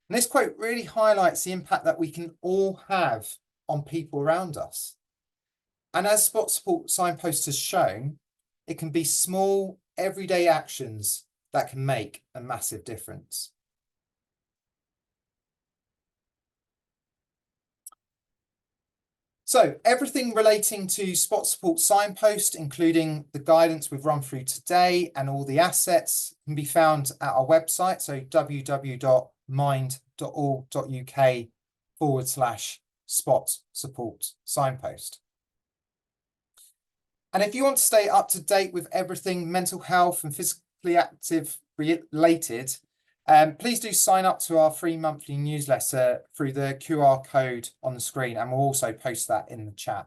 And this quote really highlights the impact that we can all have on people around us. And as Spot Support Signpost has shown, it can be small, everyday actions that can make a massive difference. So everything relating to Spot Support Signpost, including the guidance we've run through today and all the assets, can be found at our website, so www.mind.org.uk/Spot Support Signpost. And if you want to stay up to date with everything mental health and physically active related, please do sign up to our free monthly newsletter through the QR code on the screen, and we'll also post that in the chat.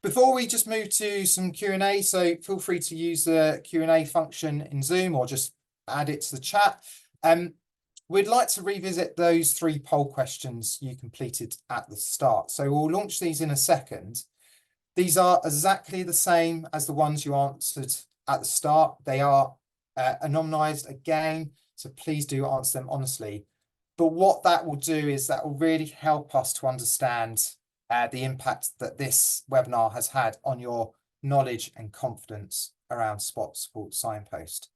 Before we just move to some Q&A, so feel free to use the Q&A function in Zoom or just add it to the chat. We'd like to revisit those 3 poll questions you completed at the start. So we'll launch these in a second. These are exactly the same as the ones you answered at the start. They are anonymized again, so please do answer them honestly. But what that will do is that will really help us to understand the impact that this webinar has had on your knowledge and confidence around Spot Support Signpost.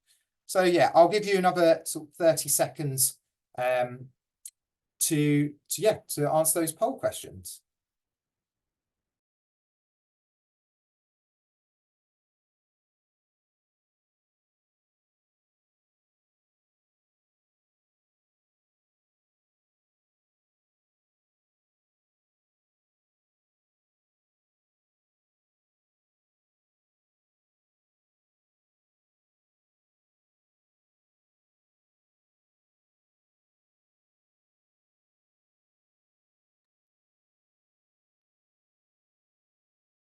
So yeah, I'll give you another sort of 30 seconds to answer those poll questions.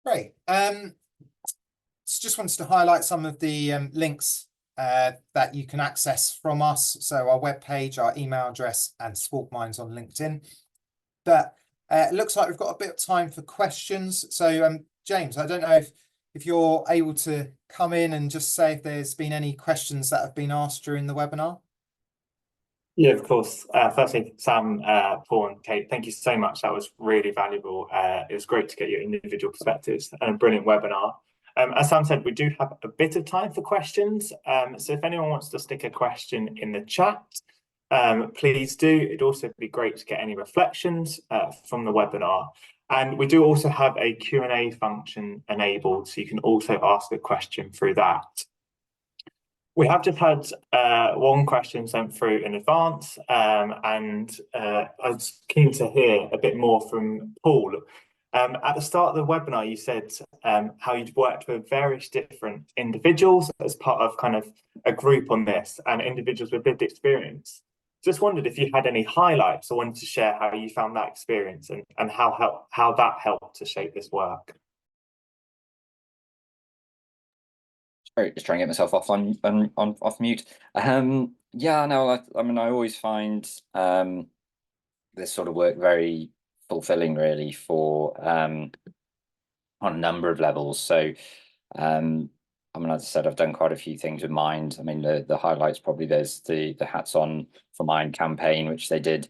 Great. So just wanted to highlight some of the links that you can access from us. So our webpage, our email address, and Sport Minds on LinkedIn. But it looks like we've got a bit of time for questions. So James, I don't know if you're able to come in and just say if there's been any questions that have been asked during the webinar. Yeah, of course. Firstly, Sam, Paul and Kate, thank you so much. That was really valuable. It was great to get your individual perspectives and a brilliant webinar. As Sam said, we do have a bit of time for questions. So if anyone wants to stick a question in the chat, please do. It'd also be great to get any reflections from the webinar. And we do also have a Q&A function enabled, so you can also ask a question through that. We have just had one question sent through in advance, and I was keen to hear a bit more from Paul. At the start of the webinar, you said how you'd worked with various different individuals as part of kind of a group on this, and individuals with lived experience. Just wondered if you had any highlights or wanted to share how you found that experience and how that helped to shape this work. Just trying to get myself off off mute. Yeah, no, I mean, I always find this sort of work very fulfilling, really, for on a number of levels. So I mean, as I said, I've done quite a few things with Mind. I mean, the highlights probably, there's the Hats On for Mind campaign, which they did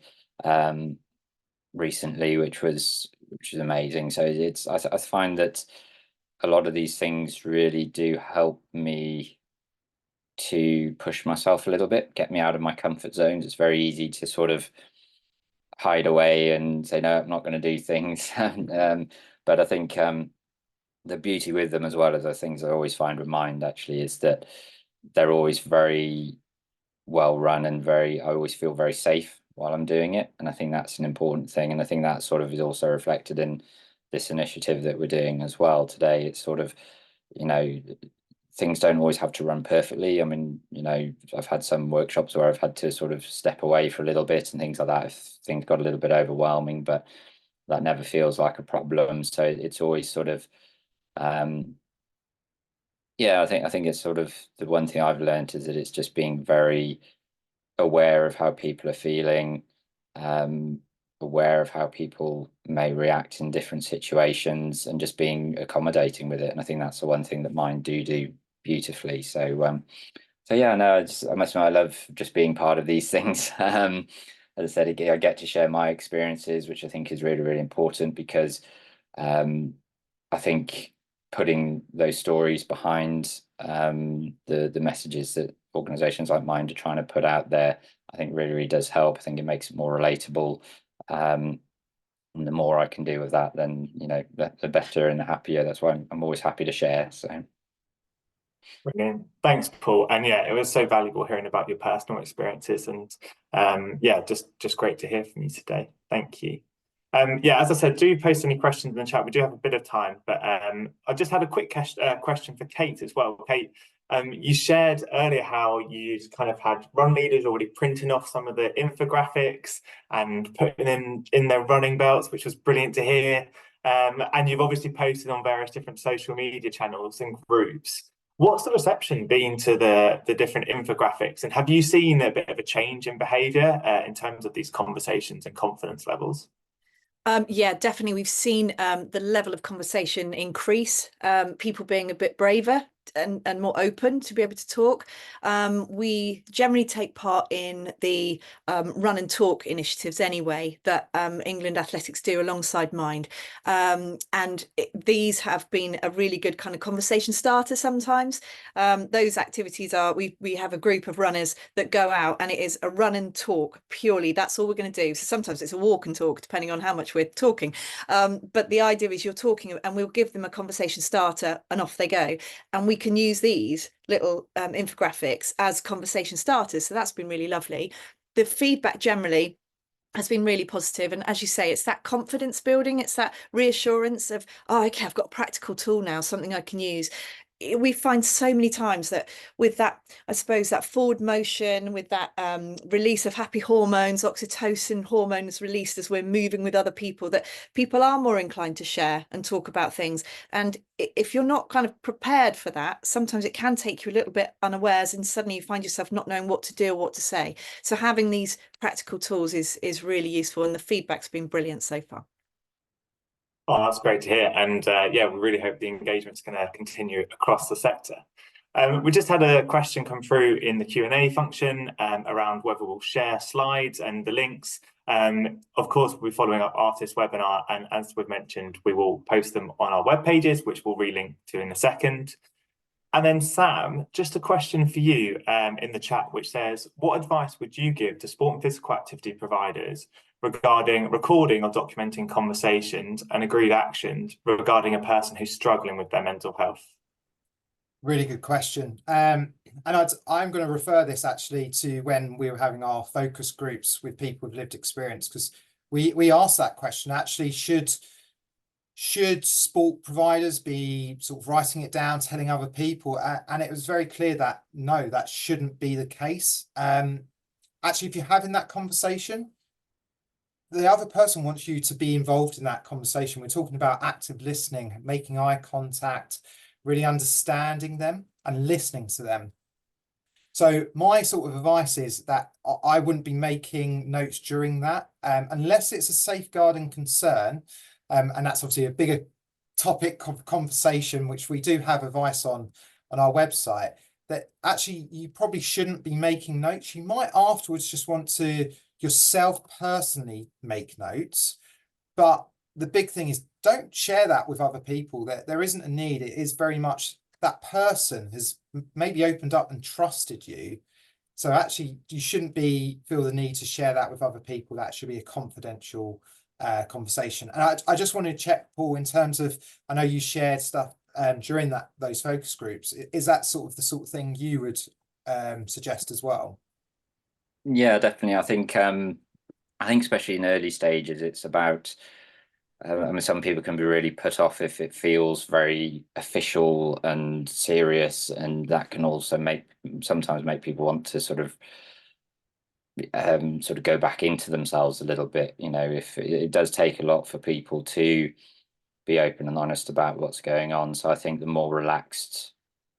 recently, which was amazing. So I find that a lot of these things really do help me to push myself a little bit, get me out of my comfort zones. It's very easy to sort of hide away and say, no, I'm not going to do things. But I think the beauty with them, as well as the things I always find with Mind, actually, is that they're always very well run and I always feel very safe while I'm doing it. And I think that's an important thing. And I think that sort of is also reflected in this initiative that we're doing as well today. It's sort of, you know, things don't always have to run perfectly. I mean, you know, I've had some workshops where I've had to sort of step away for a little bit and things like that if things got a little bit overwhelming, but that never feels like a problem. So it's always sort of Yeah, I think it's sort of the one thing I've learned is that it's just being very aware of how people are feeling, aware of how people may react in different situations, and just being accommodating with it. And I think that's the one thing that mine do beautifully. So yeah, no, I must admit, I love just being part of these things. As I said, I get to share my experiences, which I think is really, really important, because I think putting those stories behind the messages that organizations like mine are trying to put out there, I think really, really does help. I think it makes it more relatable. And the more I can do with that, then, you know, the better and the happier. That's why I'm always happy to share. So. Brilliant. Thanks, Paul. And yeah, it was so valuable hearing about your personal experiences, and yeah, just great to hear from you today. Thank you. Yeah, as I said, do post any questions in the chat. We do have a bit of time, but I just had a quick question for Kate as well. Kate, you shared earlier how you kind of had run leaders already printing off some of the infographics and putting them in their running belts, which was brilliant to hear. And you've obviously posted on various different social media channels and groups. What's the reception been to the different infographics, and have you seen a bit of a change in behaviour in terms of these conversations and confidence levels? Yeah, definitely. We've seen the level of conversation increase, people being a bit braver and more open to be able to talk. We generally take part in the run and talk initiatives anyway that England Athletics do alongside Mind. These have been a really good kind of conversation starter sometimes. Those activities are, we have a group of runners that go out, and it is a run and talk purely. That's all we're going to do. So sometimes it's a walk and talk, depending on how much we're talking. But the idea is you're talking, and we'll give them a conversation starter, and off they go. And we can use these little infographics as conversation starters. So that's been really lovely. The feedback generally has been really positive. And as you say, it's that confidence building. It's that reassurance of, oh, okay, I've got a practical tool now, something I can use. We find so many times that with that, I suppose, that forward motion, with that release of happy hormones, oxytocin hormones released as we're moving with other people, that people are more inclined to share and talk about things. And if you're not kind of prepared for that, sometimes it can take you a little bit unawares, and suddenly you find yourself not knowing what to do or what to say. So having these practical tools is really useful, and the feedback's been brilliant so far. Oh, that's great to hear. And yeah, we really hope the engagement's going to continue across the sector. We just had a question come through in the Q&A function around whether we'll share slides and the links. Of course, we'll be following up after this webinar, and as we've mentioned, we will post them on our web pages, which we'll relink to in a second. And then Sam, just a question for you in the chat, which says, what advice would you give to sport and physical activity providers regarding recording or documenting conversations and agreed actions regarding a person who's struggling with their mental health? Really good question. And I'm going to refer this actually to when we were having our focus groups with people with lived experience, because we asked that question, actually, should sport providers be sort of writing it down, telling other people? And it was very clear that no, that shouldn't be the case. Actually, if you're having that conversation, the other person wants you to be involved in that conversation. We're talking about active listening, making eye contact, really understanding them and listening to them. So my sort of advice is that I wouldn't be making notes during that unless it's a safeguarding concern. And that's obviously a bigger topic of conversation, which we do have advice on our website, that actually you probably shouldn't be making notes. You might afterwards just want to yourself personally make notes, but the big thing is don't share that with other people. That there isn't a need. It is very much that person has maybe opened up and trusted you. So actually you shouldn't feel the need to share that with other people. That should be a confidential conversation. And I just wanted to check, Paul, in terms of, I know you shared stuff during those focus groups. Is that sort of the sort of thing you would suggest as well? Yeah, definitely. I think especially in early stages, it's about, I mean, some people can be really put off if it feels very official and serious, and that can also sometimes make people want to sort of go back into themselves a little bit. You know, if it does take a lot for people to be open and honest about what's going on. So I think the more relaxed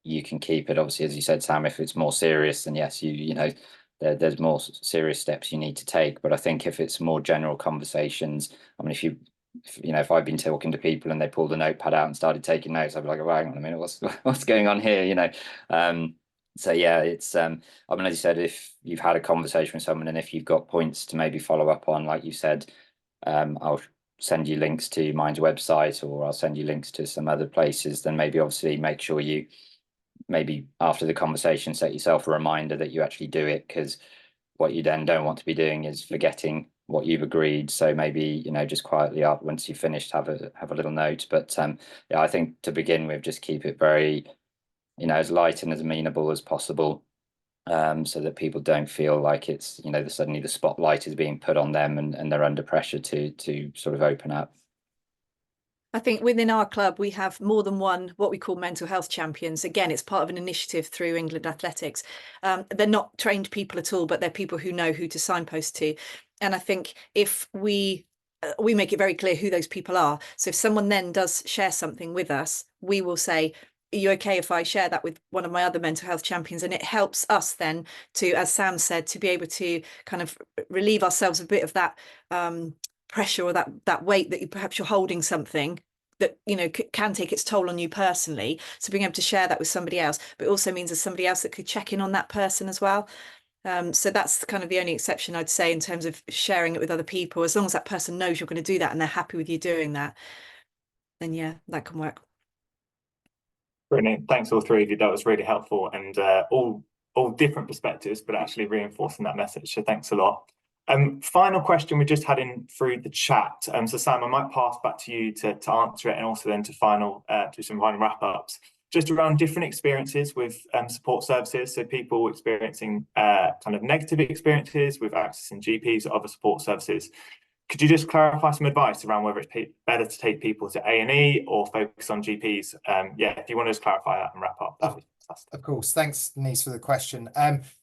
you can keep it. Obviously, as you said, Sam, if it's more serious, then yes, you know, there's more serious steps you need to take. But I think if it's more general conversations, I mean, if I've been talking to people and they pulled a notepad out and started taking notes, I'd be like, oh, hang on a minute, what's going on here? You know, so yeah, it's I mean, as you said, if you've had a conversation with someone and if you've got points to maybe follow up on, like you said, I'll send you links to Mind's website, or I'll send you links to some other places. Then maybe obviously make sure you maybe after the conversation set yourself a reminder that you actually do it, because what you then don't want to be doing is forgetting what you've agreed. So maybe, you know, just quietly up once you've finished, have a little note. But yeah, I think to begin with, just keep it very, you know, as light and as amenable as possible, so that people don't feel like it's, you know, suddenly the spotlight is being put on them and they're under pressure to sort of open up. I think within our club, we have more than one what we call mental health champions. Again, it's part of an initiative through England Athletics. They're not trained people at all, but they're people who know who to signpost to. And I think if we make it very clear who those people are. So if someone then does share something with us, we will say, are you okay if I share that with one of my other mental health champions? And it helps us then to, as Sam said, to be able to kind of relieve ourselves a bit of that pressure or that weight that perhaps you're holding something that, you know, can take its toll on you personally. So being able to share that with somebody else, but it also means there's somebody else that could check in on that person as well. So that's kind of the only exception I'd say in terms of sharing it with other people. As long as that person knows you're going to do that and they're happy with you doing that, then yeah, that can work. Brilliant. Thanks all three of you. That was really helpful, and all different perspectives, but actually reinforcing that message. So thanks a lot. Final question we just had in through the chat. So Sam, I might pass back to you to answer it, and also then to do some final wrap ups. Just around different experiences with support services. So people experiencing kind of negative experiences with accessing GPs or other support services. Could you just clarify some advice around whether it's better to take people to A&E or focus on GPs? Yeah, if you want to just clarify that and wrap up. Of course. Thanks, Denise, for the question.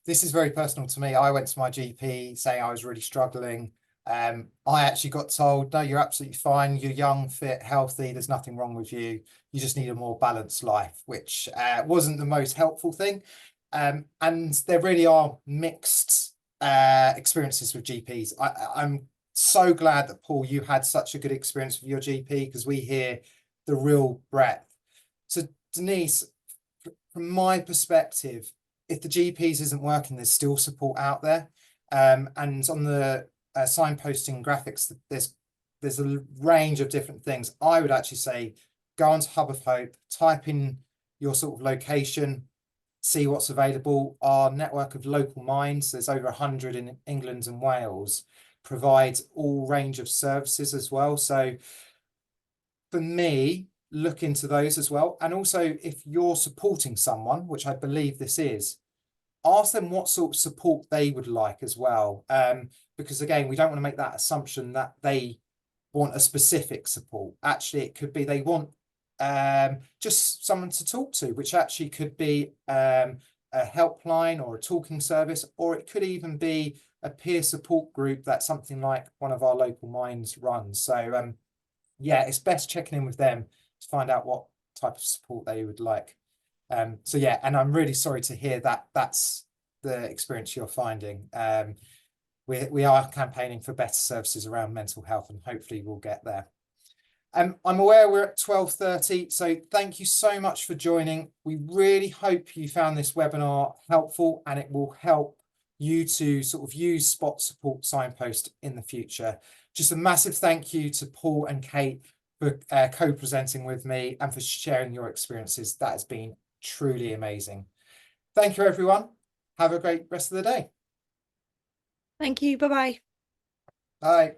This is very personal to me. I went to my GP saying I was really struggling. I actually got told, no, you're absolutely fine. You're young, fit, healthy. There's nothing wrong with you. You just need a more balanced life, which wasn't the most helpful thing. And there really are mixed experiences with GPs. I'm so glad that, Paul, you had such a good experience with your GP, because we hear the real breadth. So Denise, from my perspective, if the GPs isn't working, there's still support out there. And on the signposting graphics, there's a range of different things. I would actually say go onto Hub of Hope, type in your sort of location, see what's available. Our network of local minds, there's over 100 in England and Wales, provides all range of services as well. So for me, look into those as well. And also, if you're supporting someone, which I believe this is, ask them what sort of support they would like as well. Because again, we don't want to make that assumption that they want a specific support. Actually, it could be they want just someone to talk to, which actually could be a helpline or a talking service, or it could even be a peer support group that something like one of our local minds runs. So yeah, it's best checking in with them to find out what type of support they would like. So yeah, and I'm really sorry to hear that that's the experience you're finding. We are campaigning for better services around mental health, and hopefully we'll get there. I'm aware we're at 12:30, so thank you so much for joining. We really hope you found this webinar helpful, and it will help you to sort of use Spot Support Signpost in the future. Just a massive thank you to Paul and Kate for co-presenting with me and for sharing your experiences. That has been truly amazing. Thank you, everyone. Have a great rest of the day. Thank you. Bye-bye. Bye.